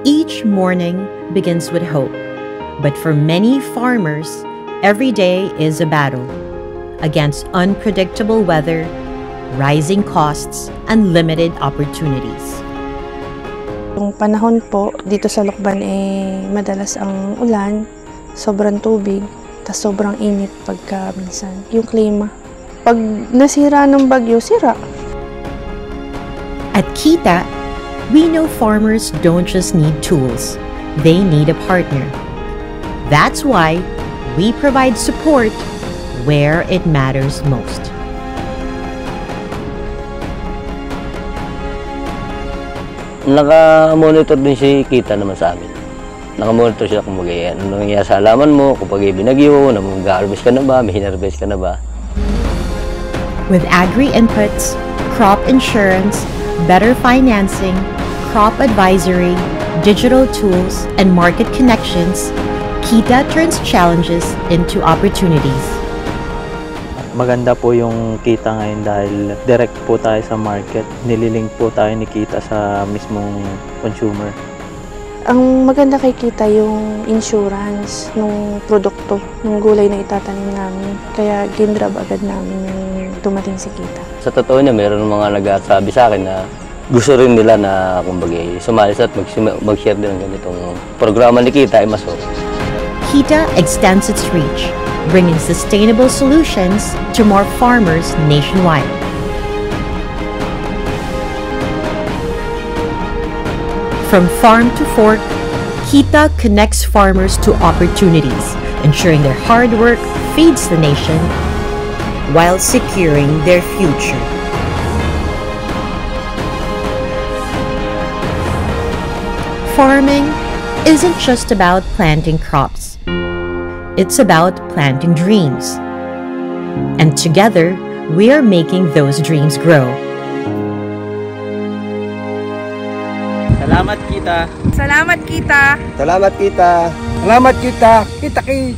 Each morning begins with hope, but for many farmers, every day is a battle against unpredictable weather, rising costs, and limited opportunities. Yung panahon po, dito sa Lokban madalas ang ulan, sobrang tubig, tas sobrang init pagka minsan. Yung klima. Pag nasira ng bagyo, sira. At Kita, we know farmers don't just need tools, they need a partner. That's why we provide support where it matters most. Naka-monitor din si Kita naman sa amin. Naka-monitor siya kung ano nangyayari sa halaman mo, kung pag binagyo, mag-harvest ka na ba, may hinarvest ka na ba. With agri-inputs, crop insurance, better financing, crop advisory, digital tools, and market connections, Kita turns challenges into opportunities. Maganda po yung Kita ngayon dahil direct po tayo sa market. Nililink po tayo ni Kita sa mismong consumer. Ang maganda kay Kita yung insurance ng produkto, ng gulay na itatanim namin. Kaya ginrab agad namin yung dumating si Kita. Sa totoo niya, mayroon mga nagsasabi sa akin na gusto rin nila na kumbaga sumali at mag-share din ng ganitong programa ni Kita ay mas okay. Kita extends its reach, bringing sustainable solutions to more farmers nationwide. From farm to fork, Kita connects farmers to opportunities, ensuring their hard work feeds the nation while securing their future. Farming isn't just about planting crops. It's about planting dreams. And together, we are making those dreams grow. Salamat Kita. Salamat Kita. Salamat Kita. Salamat Kita. Kita kay